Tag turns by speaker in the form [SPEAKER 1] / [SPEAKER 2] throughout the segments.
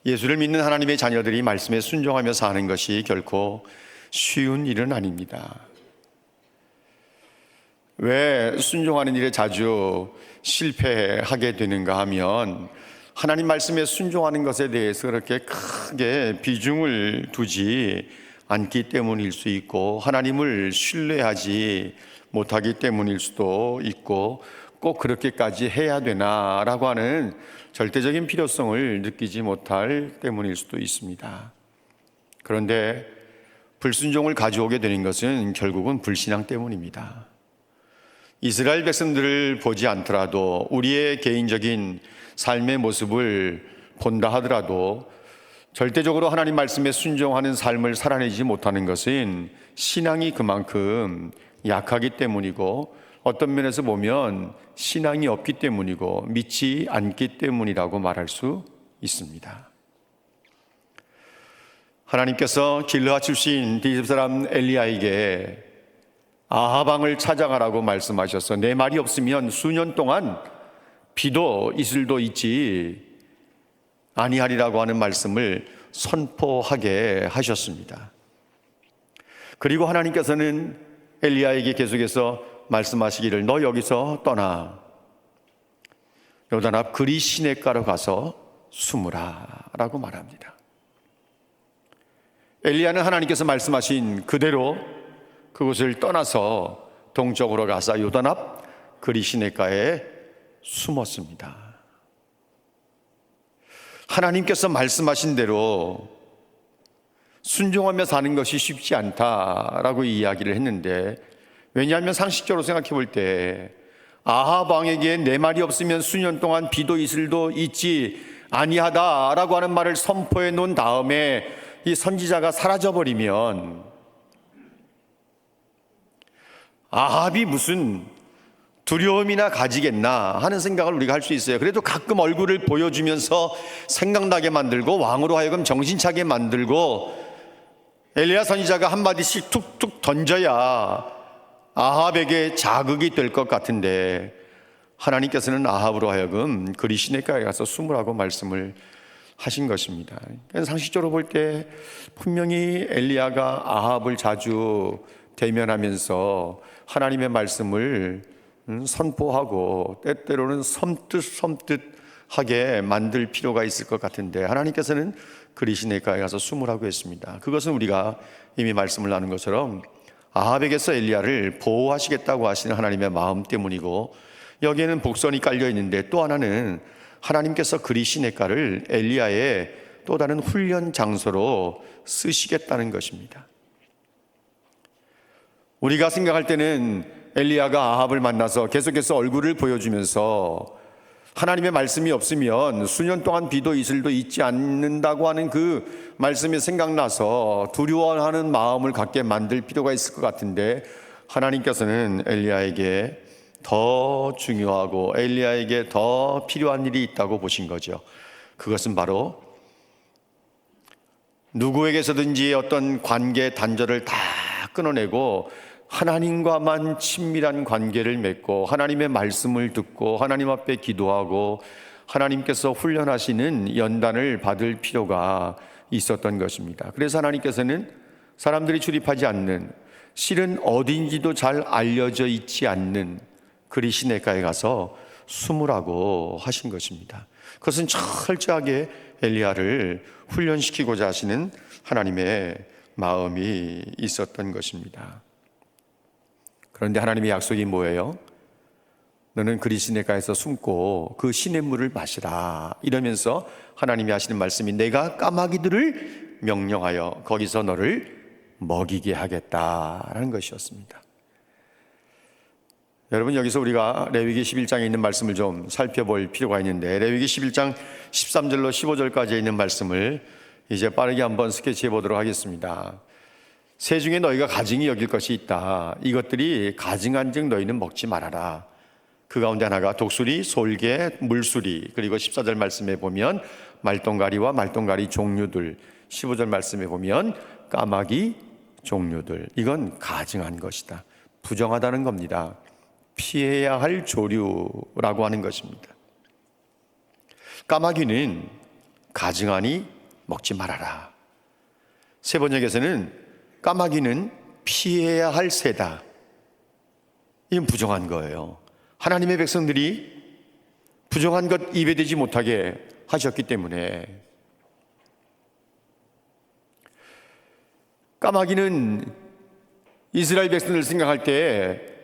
[SPEAKER 1] 예수를 믿는 하나님의 자녀들이 말씀에 순종하며 사는 것이 결코 쉬운 일은 아닙니다. 왜 순종하는 일에 자주 실패하게 되는가 하면 하나님 말씀에 순종하는 것에 대해서 그렇게 크게 비중을 두지 않기 때문일 수 있고, 하나님을 신뢰하지 못하기 때문일 수도 있고, 꼭 그렇게까지 해야 되나라고 하는 절대적인 필요성을 느끼지 못할 때문일 수도 있습니다. 그런데 불순종을 가져오게 되는 것은 결국은 불신앙 때문입니다. 이스라엘 백성들을 보지 않더라도 우리의 개인적인 삶의 모습을 본다 하더라도 절대적으로 하나님 말씀에 순종하는 삶을 살아내지 못하는 것은 신앙이 그만큼 약하기 때문이고, 어떤 면에서 보면 신앙이 없기 때문이고 믿지 않기 때문이라고 말할 수 있습니다. 하나님께서 길르앗 출신 디귿 사람 엘리야에게 아합 왕을 찾아가라고 말씀하셔서 내 말이 없으면 수년 동안 비도 이슬도 있지 아니하리라고 하는 말씀을 선포하게 하셨습니다. 그리고 하나님께서는 엘리야에게 계속해서 말씀하시기를 너 여기서 떠나 요단 앞 그리 시냇가로 가서 숨으라 라고 말합니다. 엘리야는 하나님께서 말씀하신 그대로 그곳을 떠나서 동쪽으로 가서 요단 앞 그리 시냇가에 숨었습니다. 하나님께서 말씀하신 대로 순종하며 사는 것이 쉽지 않다라고 이야기를 했는데, 왜냐하면 상식적으로 생각해 볼 때 아합 왕에게 내 말이 없으면 수년 동안 비도 이슬도 있지 아니하다라고 하는 말을 선포해 놓은 다음에 이 선지자가 사라져버리면 아합이 무슨 두려움이나 가지겠나 하는 생각을 우리가 할 수 있어요. 그래도 가끔 얼굴을 보여주면서 생각나게 만들고 왕으로 하여금 정신차게 만들고 엘리야 선지자가 한마디씩 툭툭 던져야 아합에게 자극이 될 것 같은데, 하나님께서는 아합으로 하여금 그리 시냇가에 가서 숨으라고 말씀을 하신 것입니다. 상식적으로 볼 때 분명히 엘리야가 아합을 자주 대면하면서 하나님의 말씀을 선포하고 때때로는 섬뜩하게 만들 필요가 있을 것 같은데, 하나님께서는 그리 시냇가에 가서 숨으라고 했습니다. 그것은 우리가 이미 말씀을 나눈 것처럼 아합에게서 엘리야를 보호하시겠다고 하시는 하나님의 마음 때문이고, 여기에는 복선이 깔려 있는데 또 하나는 하나님께서 그리 시냇가를 엘리야의 또 다른 훈련 장소로 쓰시겠다는 것입니다. 우리가 생각할 때는 엘리야가 아합을 만나서 계속해서 얼굴을 보여주면서 하나님의 말씀이 없으면 수년 동안 비도 이슬도 있지 않는다고 하는 그 말씀이 생각나서 두려워하는 마음을 갖게 만들 필요가 있을 것 같은데, 하나님께서는 엘리야에게 더 중요하고 엘리야에게 더 필요한 일이 있다고 보신 거죠. 그것은 바로 누구에게서든지 어떤 관계 단절을 다 끊어내고 하나님과만 친밀한 관계를 맺고 하나님의 말씀을 듣고 하나님 앞에 기도하고 하나님께서 훈련하시는 연단을 받을 필요가 있었던 것입니다. 그래서 하나님께서는 사람들이 출입하지 않는, 실은 어딘지도 잘 알려져 있지 않는 그리 시냇가에 가서 숨으라고 하신 것입니다. 그것은 철저하게 엘리야를 훈련시키고자 하시는 하나님의 마음이 있었던 것입니다. 그런데 하나님의 약속이 뭐예요? 너는 그리 시냇가에서 숨고 그 시냇물을 마시라, 이러면서 하나님이 하시는 말씀이 내가 까마귀들을 명령하여 거기서 너를 먹이게 하겠다라는 것이었습니다. 여러분, 여기서 우리가 레위기 11장에 있는 말씀을 좀 살펴볼 필요가 있는데, 레위기 11장 13절로 15절까지 있는 말씀을 이제 빠르게 한번 스케치해 보도록 하겠습니다. 새 중에 너희가 가증히 여길 것이 있다. 이것들이 가증한 즉 너희는 먹지 말아라. 그 가운데 하나가 독수리, 솔개, 물수리, 그리고 14절 말씀에 보면 말똥가리와 말똥가리 종류들, 15절 말씀에 보면 까마귀 종류들. 이건 가증한 것이다, 부정하다는 겁니다. 피해야 할 조류라고 하는 것입니다. 까마귀는 가증하니 먹지 말아라. 세 번역에서는 까마귀는 피해야 할 새다. 이건 부정한 거예요. 하나님의 백성들이 부정한 것 입에 대지 못하게 하셨기 때문에. 까마귀는 이스라엘 백성들 생각할 때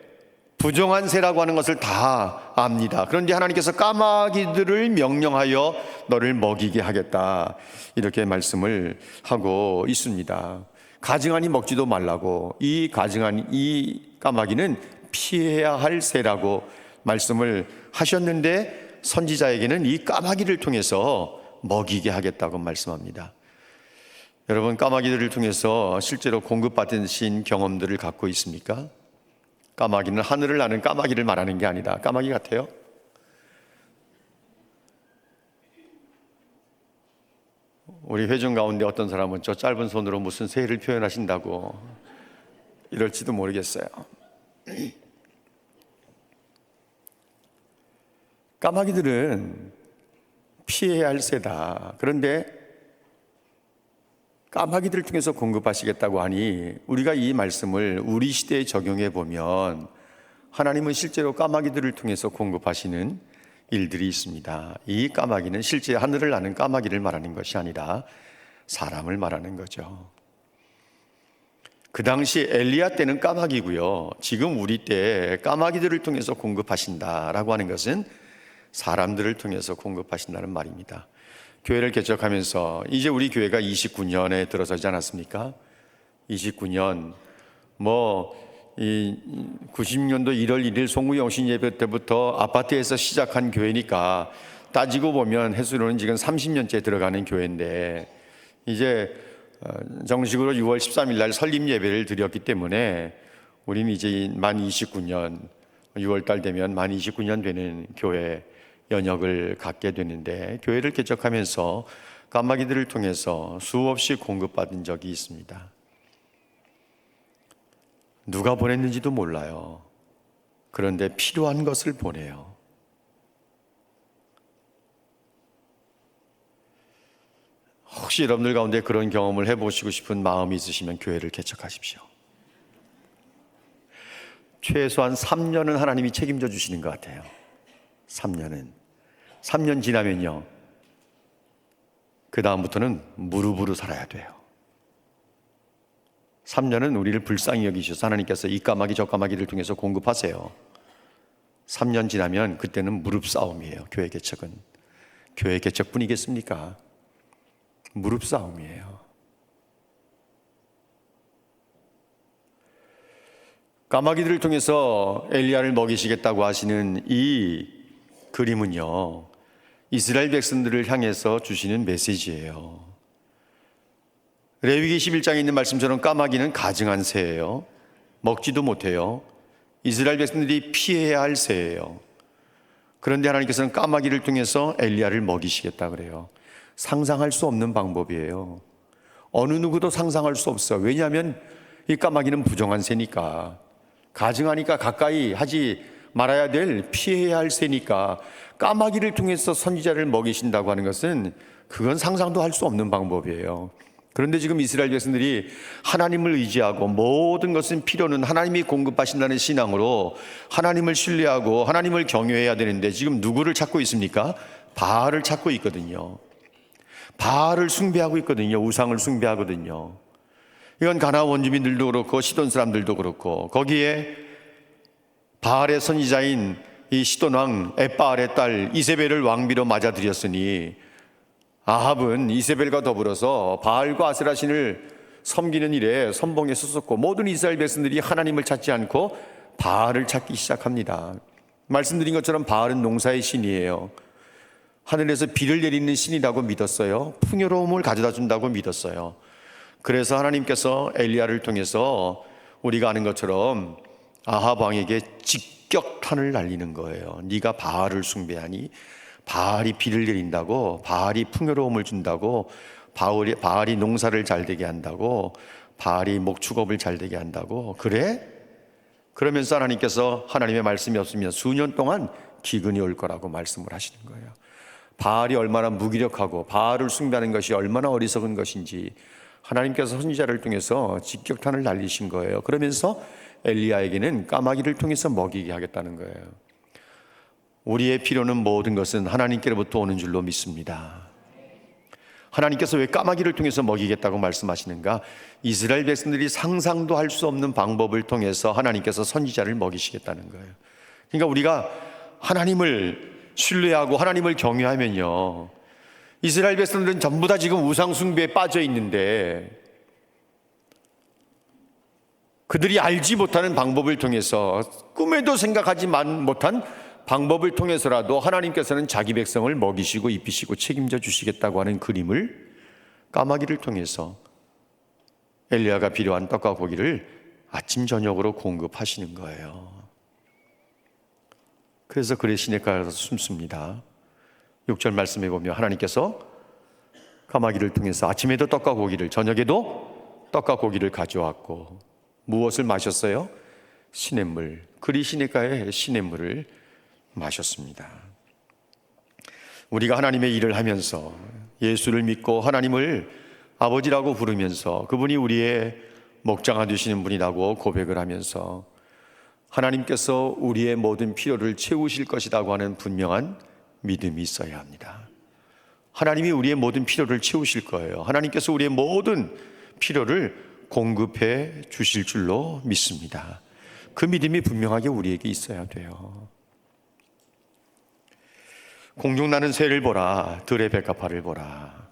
[SPEAKER 1] 부정한 새라고 하는 것을 다 압니다. 그런데 하나님께서 까마귀들을 명령하여 너를 먹이게 하겠다, 이렇게 말씀을 하고 있습니다. 가증하니 먹지도 말라고. 이 까마귀는 피해야 할 새라고 말씀을 하셨는데, 선지자에게는 이 까마귀를 통해서 먹이게 하겠다고 말씀합니다. 여러분, 까마귀들을 통해서 실제로 공급받으신 경험들을 갖고 있습니까? 까마귀는 하늘을 나는 까마귀를 말하는 게 아니다. 까마귀 같아요? 우리 회중 가운데 어떤 사람은 저 짧은 손으로 무슨 새를 표현하신다고 이럴지도 모르겠어요. 까마귀들은 피해야 할 새다. 그런데 까마귀들을 통해서 공급하시겠다고 하니, 우리가 이 말씀을 우리 시대에 적용해 보면 하나님은 실제로 까마귀들을 통해서 공급하시는 일들이 있습니다. 이 까마귀는 실제 하늘을 나는 까마귀를 말하는 것이 아니라 사람을 말하는 거죠. 그 당시 엘리야 때는 까마귀고요, 지금 우리 때 까마귀들을 통해서 공급하신다라고 하는 것은 사람들을 통해서 공급하신다는 말입니다. 교회를 개척하면서 이제 우리 교회가 29년에 들어서지 않았습니까? 29년, 90년도 1월 1일 송구영신 예배 때부터 아파트에서 시작한 교회니까 따지고 보면 횟수로는 지금 30년째 들어가는 교회인데, 이제 정식으로 6월 13일 날 설립 예배를 드렸기 때문에 우리는 이제 만 29년, 6월 달 되면 만 29년 되는 교회 연역을 갖게 되는데, 교회를 개척하면서 까마귀들을 통해서 수없이 공급받은 적이 있습니다. 누가 보냈는지도 몰라요. 그런데 필요한 것을 보내요. 혹시 여러분들 가운데 그런 경험을 해보시고 싶은 마음이 있으시면 교회를 개척하십시오. 최소한 3년은 하나님이 책임져 주시는 것 같아요. 3년 지나면요, 그 다음부터는 무릎으로 살아야 돼요. 3년은 우리를 불쌍히 여기셔서 하나님께서 이 까마귀 저 까마귀를 통해서 공급하세요. 3년 지나면 그때는 무릎 싸움이에요. 교회 개척은 교회 개척뿐이겠습니까? 무릎 싸움이에요. 까마귀들을 통해서 엘리야를 먹이시겠다고 하시는 이 그림은요, 이스라엘 백성들을 향해서 주시는 메시지예요. 레위기 11장에 있는 말씀처럼 까마귀는 가증한 새예요. 먹지도 못해요. 이스라엘 백성들이 피해야 할 새예요. 그런데 하나님께서는 까마귀를 통해서 엘리야를 먹이시겠다 그래요. 상상할 수 없는 방법이에요. 어느 누구도 상상할 수 없어요. 왜냐하면 이 까마귀는 부정한 새니까, 가증하니까 가까이 하지 말아야 될, 피해야 할 새니까 까마귀를 통해서 선지자를 먹이신다고 하는 것은 그건 상상도 할 수 없는 방법이에요. 그런데 지금 이스라엘 백성들이 하나님을 의지하고 모든 것은 필요는 하나님이 공급하신다는 신앙으로 하나님을 신뢰하고 하나님을 경외해야 되는데, 지금 누구를 찾고 있습니까? 바알을 찾고 있거든요. 바알을 숭배하고 있거든요. 우상을 숭배하거든요. 이건 가나안 원주민들도 그렇고 시돈 사람들도 그렇고, 거기에 바알의 선지자인 이 시돈 왕 엣바알의 딸 이세벨을 왕비로 맞아들였으니, 아합은 이세벨과 더불어서 바알과 아세라 신을 섬기는 일에 선봉에 섰었고, 모든 이스라엘 백성들이 하나님을 찾지 않고 바알을 찾기 시작합니다. 말씀드린 것처럼 바알은 농사의 신이에요. 하늘에서 비를 내리는 신이라고 믿었어요. 풍요로움을 가져다 준다고 믿었어요. 그래서 하나님께서 엘리야를 통해서 우리가 아는 것처럼 아합 왕에게 직격탄을 날리는 거예요. 네가 바알을 숭배하니, 바알이 비를 내린다고, 바알이 풍요로움을 준다고, 바알이 농사를 잘 되게 한다고, 바알이 목축업을 잘 되게 한다고, 그래? 그러면서 하나님께서 하나님의 말씀이 없으면 수년 동안 기근이 올 거라고 말씀을 하시는 거예요. 바알이 얼마나 무기력하고 바알을 숭배하는 것이 얼마나 어리석은 것인지 하나님께서 선지자를 통해서 직격탄을 날리신 거예요. 그러면서 엘리야에게는 까마귀를 통해서 먹이게 하겠다는 거예요. 우리의 필요는 모든 것은 하나님께로부터 오는 줄로 믿습니다. 하나님께서 왜 까마귀를 통해서 먹이겠다고 말씀하시는가? 이스라엘 백성들이 상상도 할 수 없는 방법을 통해서 하나님께서 선지자를 먹이시겠다는 거예요. 그러니까 우리가 하나님을 신뢰하고 하나님을 경외하면요, 이스라엘 백성들은 전부 다 지금 우상 숭배에 빠져 있는데 그들이 알지 못하는 방법을 통해서, 꿈에도 생각하지 못한 방법을 통해서라도 하나님께서는 자기 백성을 먹이시고 입히시고 책임져 주시겠다고 하는 그림을 까마귀를 통해서 엘리야가 필요한 떡과 고기를 아침 저녁으로 공급하시는 거예요. 그래서 그의 시냇가에 가서 숨습니다. 6절 말씀에 보면 하나님께서 까마귀를 통해서 아침에도 떡과 고기를, 저녁에도 떡과 고기를 가져왔고 무엇을 마셨어요? 시냇물, 그리 시냇가의 시냇물을 마셨습니다. 우리가 하나님의 일을 하면서 예수를 믿고 하나님을 아버지라고 부르면서 그분이 우리의 목자가 되시는 분이라고 고백을 하면서 하나님께서 우리의 모든 필요를 채우실 것이라고 하는 분명한 믿음이 있어야 합니다. 하나님이 우리의 모든 필요를 채우실 거예요. 하나님께서 우리의 모든 필요를 공급해 주실 줄로 믿습니다. 그 믿음이 분명하게 우리에게 있어야 돼요. 공중나는 새를 보라, 들의 백합화를 보라.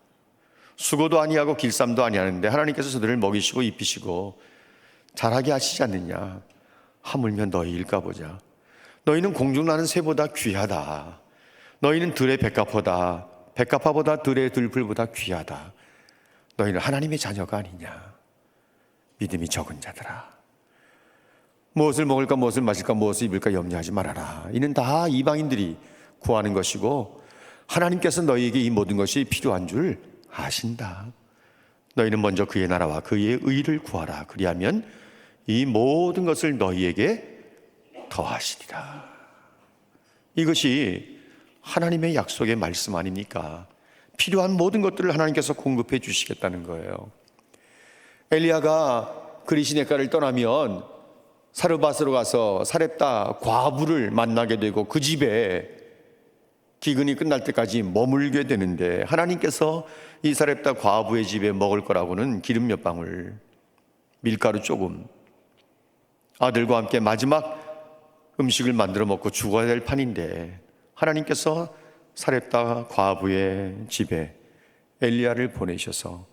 [SPEAKER 1] 수고도 아니하고 길쌈도 아니하는데 하나님께서 저들을 먹이시고 입히시고 자라게 하시지 않느냐? 하물며 너희일까 보자. 너희는 공중나는 새보다 귀하다. 너희는 들의 백합화다. 백합화보다 들의 들풀보다 귀하다. 너희는 하나님의 자녀가 아니냐? 믿음이 적은 자들아, 무엇을 먹을까 무엇을 마실까 무엇을 입을까 염려하지 말아라. 이는 다 이방인들이 구하는 것이고 하나님께서 너희에게 이 모든 것이 필요한 줄 아신다. 너희는 먼저 그의 나라와 그의 의를 구하라. 그리하면 이 모든 것을 너희에게 더하시리라. 이것이 하나님의 약속의 말씀 아닙니까? 필요한 모든 것들을 하나님께서 공급해 주시겠다는 거예요. 엘리야가 그리 시냇가를 떠나면 사르밧으로 가서 사렙다 과부를 만나게 되고 그 집에 기근이 끝날 때까지 머물게 되는데 하나님께서 이 사렙다 과부의 집에 먹을 거라고는 기름 몇 방울, 밀가루 조금, 아들과 함께 마지막 음식을 만들어 먹고 죽어야 될 판인데 하나님께서 사렙다 과부의 집에 엘리야를 보내셔서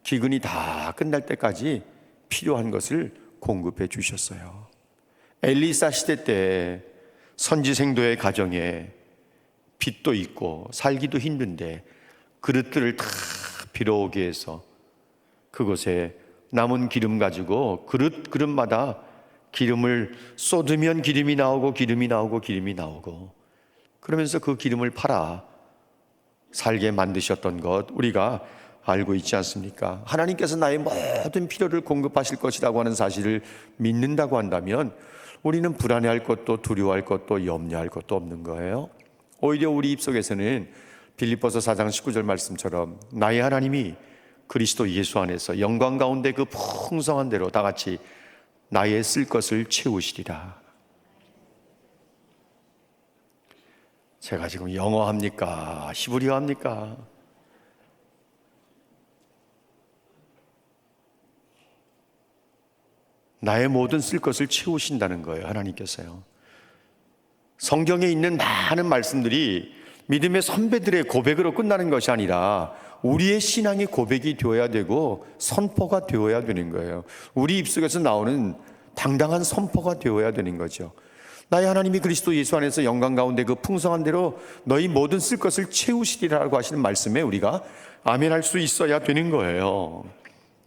[SPEAKER 1] 기근이 다 끝날 때까지 필요한 것을 공급해 주셨어요. 엘리사 시대 때 선지생도의 가정에 빚도 있고 살기도 힘든데 그릇들을 다 빌어오게 해서 그곳에 남은 기름 가지고 그릇마다 기름을 쏟으면 기름이 나오고 기름이 나오고 기름이 나오고, 그러면서 그 기름을 팔아 살게 만드셨던 것 우리가 알고 있지 않습니까? 하나님께서 나의 모든 필요를 공급하실 것이라고 하는 사실을 믿는다고 한다면 우리는 불안해할 것도 두려워할 것도 염려할 것도 없는 거예요. 오히려 우리 입속에서는 빌립보서 4장 19절 말씀처럼 나의 하나님이 그리스도 예수 안에서 영광 가운데 그 풍성한 대로 다 같이 나의 쓸 것을 채우시리라. 제가 지금 영어 합니까? 히브리어 합니까? 나의 모든 쓸 것을 채우신다는 거예요, 하나님께서요. 성경에 있는 많은 말씀들이 믿음의 선배들의 고백으로 끝나는 것이 아니라 우리의 신앙의 고백이 되어야 되고 선포가 되어야 되는 거예요. 우리 입속에서 나오는 당당한 선포가 되어야 되는 거죠. 나의 하나님이 그리스도 예수 안에서 영광 가운데 그 풍성한 대로 너희 모든 쓸 것을 채우시리라고 하시는 말씀에 우리가 아멘할 수 있어야 되는 거예요.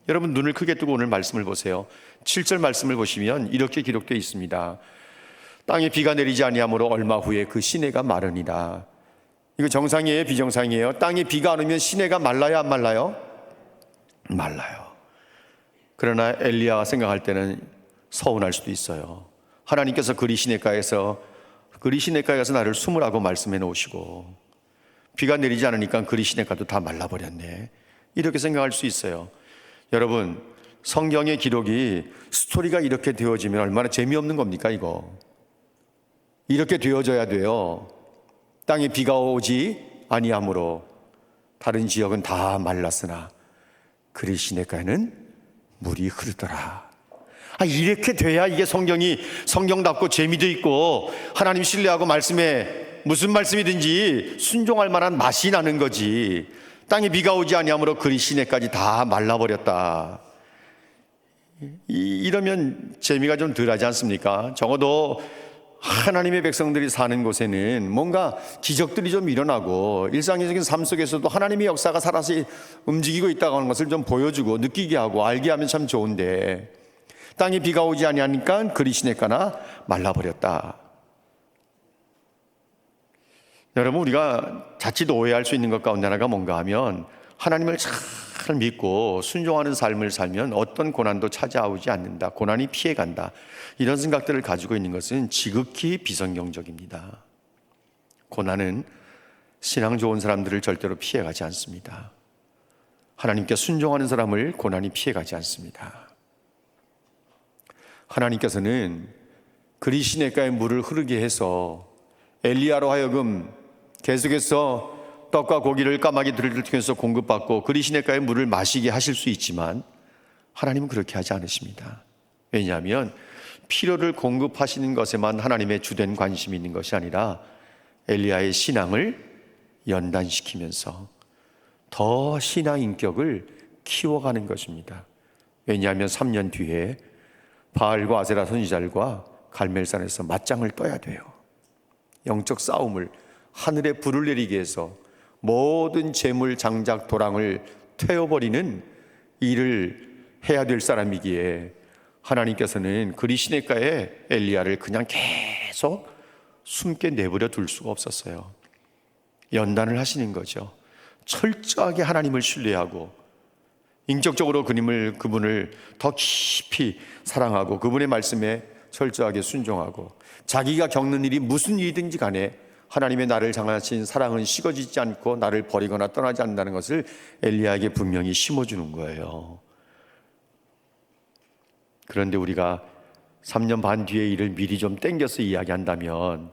[SPEAKER 1] 여러분 눈을 크게 뜨고 오늘 말씀을 보세요. 7절 말씀을 보시면 이렇게 기록되어 있습니다. 땅에 비가 내리지 아니하므로 얼마 후에 그 시내가 마르니라. 이거 정상이에요, 비정상이에요? 땅에 비가 안 오면 시내가 말라요, 안 말라요? 말라요. 그러나 엘리야가 생각할 때는 서운할 수도 있어요. 하나님께서 그리 시내가에 가서 나를 숨으라고 말씀해 놓으시고 비가 내리지 않으니까 그리 시냇가도 다 말라버렸네. 이렇게 생각할 수 있어요. 여러분, 성경의 기록이 스토리가 이렇게 되어지면 얼마나 재미없는 겁니까 이거. 이렇게 되어져야 돼요. 땅에 비가 오지 아니하므로 다른 지역은 다 말랐으나 그리 시냇가에는 물이 흐르더라. 이렇게 돼야 이게 성경답고 재미도 있고 하나님 신뢰하고 말씀에 무슨 말씀이든지 순종할 만한 맛이 나는 거지. 땅에 비가 오지 아니하므로 그리 시내까지 다 말라버렸다. 이러면 재미가 좀 덜하지 않습니까? 적어도 하나님의 백성들이 사는 곳에는 뭔가 기적들이 좀 일어나고 일상적인 삶 속에서도 하나님의 역사가 살아서 움직이고 있다고 하는 것을 좀 보여주고 느끼게 하고 알게 하면 참 좋은데, 땅에 비가 오지 아니하니까 그리 시냇가나 말라버렸다. 여러분, 우리가 자칫 오해할 수 있는 것 가운데 하나가 뭔가 하면 하나님을 잘 믿고 순종하는 삶을 살면 어떤 고난도 찾아오지 않는다, 고난이 피해간다, 이런 생각들을 가지고 있는 것은 지극히 비성경적입니다. 고난은 신앙 좋은 사람들을 절대로 피해가지 않습니다. 하나님께 순종하는 사람을 고난이 피해가지 않습니다. 하나님께서는 그리 시냇가에 물을 흐르게 해서 엘리야로 하여금 계속해서 떡과 고기를 까마귀들을 통해서 공급받고 그리 시냇가에 물을 마시게 하실 수 있지만 하나님은 그렇게 하지 않으십니다. 왜냐하면 필요를 공급하시는 것에만 하나님의 주된 관심이 있는 것이 아니라 엘리야의 신앙을 연단시키면서 더 신앙 인격을 키워가는 것입니다. 왜냐하면 3년 뒤에 바알과 아세라 선지자들과 갈멜산에서 맞짱을 떠야 돼요. 영적 싸움을, 하늘에 불을 내리게 해서 모든 재물, 장작, 도랑을 태워버리는 일을 해야 될 사람이기에 하나님께서는 그리 시냇가에 엘리야를 그냥 계속 숨게 내버려 둘 수가 없었어요. 연단을 하시는 거죠. 철저하게 하나님을 신뢰하고 인격적으로 그분을 더 깊이 사랑하고 그분의 말씀에 철저하게 순종하고 자기가 겪는 일이 무슨 일이든지 간에 하나님의 나를 향하신 사랑은 식어지지 않고 나를 버리거나 떠나지 않는다는 것을 엘리야에게 분명히 심어주는 거예요. 그런데 우리가 3년 반 뒤의 일을 미리 좀 땡겨서 이야기한다면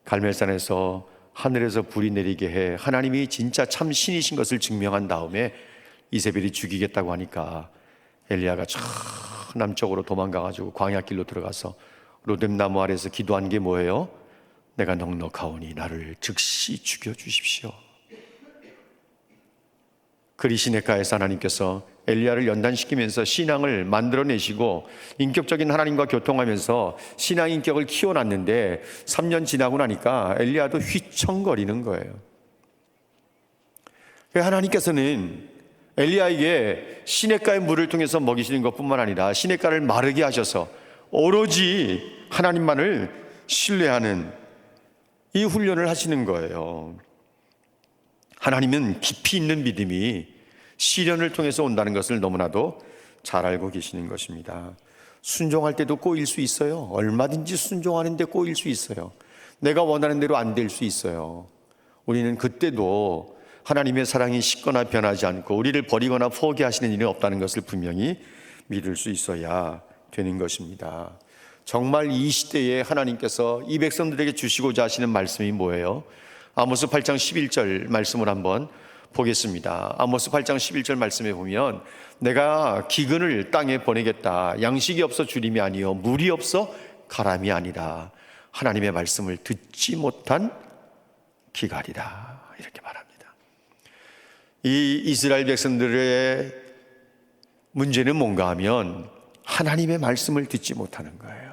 [SPEAKER 1] 갈멜산에서 하늘에서 불이 내리게 해 하나님이 진짜 참 신이신 것을 증명한 다음에 이세벨이 죽이겠다고 하니까 엘리야가 저 남쪽으로 도망가가지고 광야길로 들어가서 로뎀나무 아래에서 기도한 게 뭐예요? 내가 넉넉하오니 나를 즉시 죽여주십시오. 그리 시냇가에서 하나님께서 엘리야를 연단시키면서 신앙을 만들어내시고 인격적인 하나님과 교통하면서 신앙 인격을 키워놨는데 3년 지나고 나니까 엘리야도 휘청거리는 거예요. 하나님께서는 엘리야에게 시냇가의 물을 통해서 먹이시는 것뿐만 아니라 시냇가를 마르게 하셔서 오로지 하나님만을 신뢰하는 이 훈련을 하시는 거예요. 하나님은 깊이 있는 믿음이 시련을 통해서 온다는 것을 너무나도 잘 알고 계시는 것입니다. 순종할 때도 꼬일 수 있어요. 얼마든지 순종하는데 꼬일 수 있어요. 내가 원하는 대로 안 될 수 있어요. 우리는 그때도 하나님의 사랑이 식거나 변하지 않고 우리를 버리거나 포기하시는 일은 없다는 것을 분명히 믿을 수 있어야 되는 것입니다. 정말 이 시대에 하나님께서 이 백성들에게 주시고자 하시는 말씀이 뭐예요? 아모스 8장 11절 말씀을 한번 보겠습니다. 아모스 8장 11절 말씀에 보면 내가 기근을 땅에 보내겠다. 양식이 없어 주림이 아니요 물이 없어 가람이 아니라 하나님의 말씀을 듣지 못한 기갈이다. 이렇게 말합니다. 이 이스라엘 백성들의 문제는 뭔가 하면 하나님의 말씀을 듣지 못하는 거예요.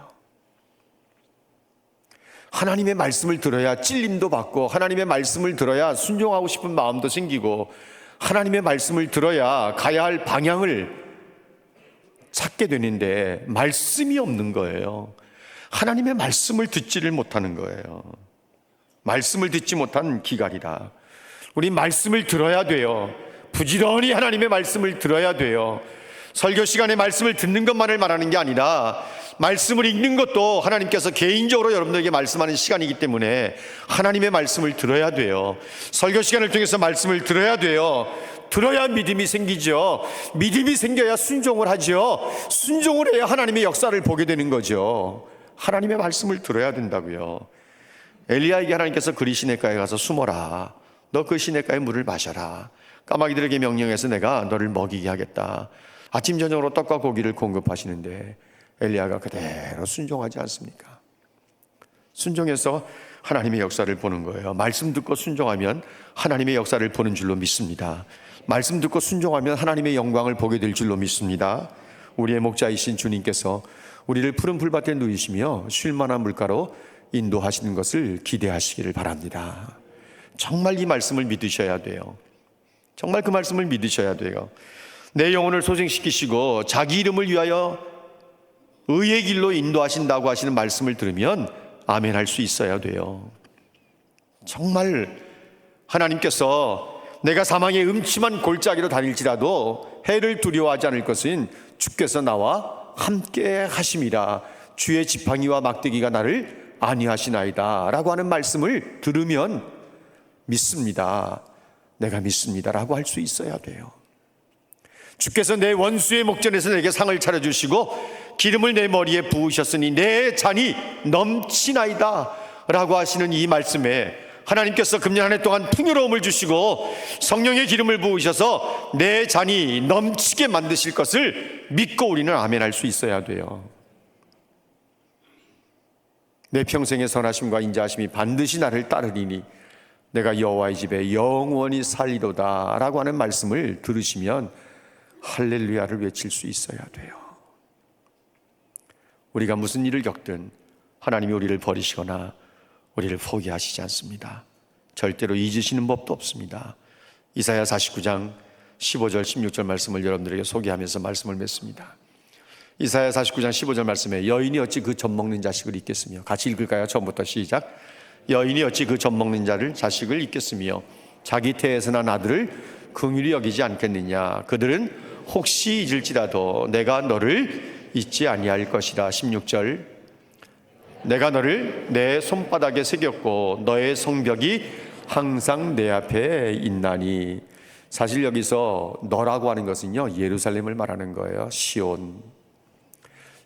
[SPEAKER 1] 하나님의 말씀을 들어야 찔림도 받고 하나님의 말씀을 들어야 순종하고 싶은 마음도 생기고 하나님의 말씀을 들어야 가야 할 방향을 찾게 되는데 말씀이 없는 거예요. 하나님의 말씀을 듣지를 못하는 거예요. 말씀을 듣지 못한 기갈이다. 우리 말씀을 들어야 돼요. 부지런히 하나님의 말씀을 들어야 돼요. 설교 시간에 말씀을 듣는 것만을 말하는 게 아니라 말씀을 읽는 것도 하나님께서 개인적으로 여러분들에게 말씀하는 시간이기 때문에 하나님의 말씀을 들어야 돼요. 설교 시간을 통해서 말씀을 들어야 돼요. 들어야 믿음이 생기죠. 믿음이 생겨야 순종을 하죠. 순종을 해야 하나님의 역사를 보게 되는 거죠. 하나님의 말씀을 들어야 된다고요. 엘리야에게 하나님께서 그리 시냇가에 가서 숨어라. 너 그 시냇가의 물을 마셔라. 까마귀들에게 명령해서 내가 너를 먹이게 하겠다. 아침 저녁으로 떡과 고기를 공급하시는데 엘리야가 그대로 순종하지 않습니까? 순종해서 하나님의 역사를 보는 거예요. 말씀 듣고 순종하면 하나님의 역사를 보는 줄로 믿습니다. 말씀 듣고 순종하면 하나님의 영광을 보게 될 줄로 믿습니다. 우리의 목자이신 주님께서 우리를 푸른 풀밭에 누이시며 쉴만한 물가로 인도하시는 것을 기대하시기를 바랍니다. 정말 이 말씀을 믿으셔야 돼요. 정말 그 말씀을 믿으셔야 돼요. 내 영혼을 소생시키시고 자기 이름을 위하여 의의 길로 인도하신다고 하시는 말씀을 들으면 아멘 할 수 있어야 돼요. 정말 하나님께서 내가 사망의 음침한 골짜기로 다닐지라도 해를 두려워하지 않을 것은 주께서 나와 함께 하심이라. 주의 지팡이와 막대기가 나를 안위하시나이다 라고 하는 말씀을 들으면 믿습니다. 내가 믿습니다 라고 할 수 있어야 돼요. 주께서 내 원수의 목전에서 내게 상을 차려주시고 기름을 내 머리에 부으셨으니 내 잔이 넘치나이다 라고 하시는 이 말씀에 하나님께서 금년 한 해 동안 풍요로움을 주시고 성령의 기름을 부으셔서 내 잔이 넘치게 만드실 것을 믿고 우리는 아멘할 수 있어야 돼요. 내 평생의 선하심과 인자하심이 반드시 나를 따르리니 내가 여호와의 집에 영원히 살리로다 라고 하는 말씀을 들으시면 할렐루야를 외칠 수 있어야 돼요. 우리가 무슨 일을 겪든 하나님이 우리를 버리시거나 우리를 포기하시지 않습니다. 절대로 잊으시는 법도 없습니다. 이사야 49장 15절 16절 말씀을 여러분들에게 소개하면서 말씀을 맺습니다. 이사야 49장 15절 말씀에 여인이 어찌 그 젖 먹는 자식을 잊겠으며, 같이 읽을까요? 처음부터 시작. 여인이 어찌 그 젖 먹는 자식을 잊겠으며 자기 태에서 난 아들을 긍휼히 여기지 않겠느냐. 그들은 혹시 잊을지라도 내가 너를 잊지 아니할 것이라. 16절 내가 너를 내 손바닥에 새겼고 너의 성벽이 항상 내 앞에 있나니. 사실 여기서 너라고 하는 것은요 예루살렘을 말하는 거예요. 시온.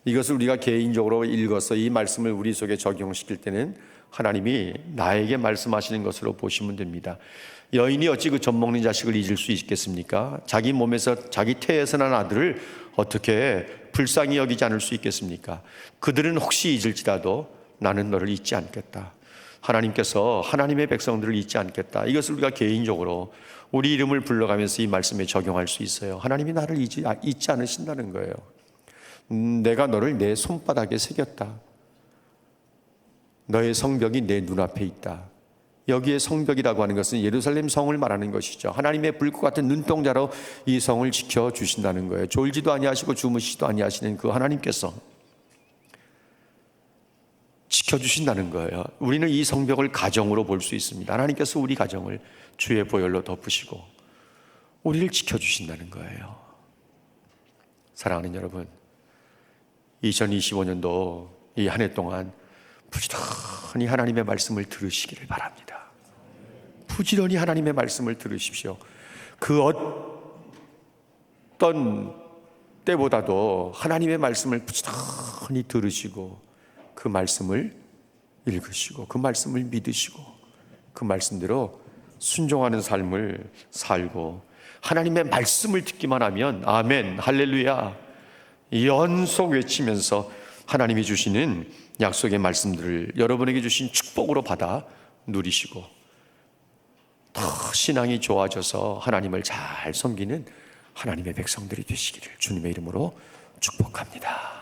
[SPEAKER 1] 이것을 우리가 개인적으로 읽어서 이 말씀을 우리 속에 적용시킬 때는 하나님이 나에게 말씀하시는 것으로 보시면 됩니다. 여인이 어찌 그 젖 먹는 자식을 잊을 수 있겠습니까? 자기 몸에서 자기 태에서 난 아들을 어떻게 불쌍히 여기지 않을 수 있겠습니까? 그들은 혹시 잊을지라도 나는 너를 잊지 않겠다. 하나님께서 하나님의 백성들을 잊지 않겠다. 이것을 우리가 개인적으로 우리 이름을 불러가면서 이 말씀에 적용할 수 있어요. 하나님이 나를 잊지 않으신다는 거예요. 내가 너를 내 손바닥에 새겼다. 너의 성벽이 내 눈앞에 있다. 여기에 성벽이라고 하는 것은 예루살렘 성을 말하는 것이죠. 하나님의 불꽃 같은 눈동자로 이 성을 지켜주신다는 거예요. 졸지도 아니하시고 주무시지도 아니하시는 그 하나님께서 지켜주신다는 거예요. 우리는 이 성벽을 가정으로 볼 수 있습니다. 하나님께서 우리 가정을 주의 보혈로 덮으시고 우리를 지켜주신다는 거예요. 사랑하는 여러분, 2025년도 이 한 해 동안 부지런히 하나님의 말씀을 들으시기를 바랍니다. 부지런히 하나님의 말씀을 들으십시오. 그 어떤 때보다도 하나님의 말씀을 부지런히 들으시고 그 말씀을 읽으시고 그 말씀을 믿으시고 그 말씀대로 순종하는 삶을 살고 하나님의 말씀을 듣기만 하면 아멘, 할렐루야 연속 외치면서 하나님이 주시는 약속의 말씀들을 여러분에게 주신 축복으로 받아 누리시고 더 신앙이 좋아져서 하나님을 잘 섬기는 하나님의 백성들이 되시기를 주님의 이름으로 축복합니다.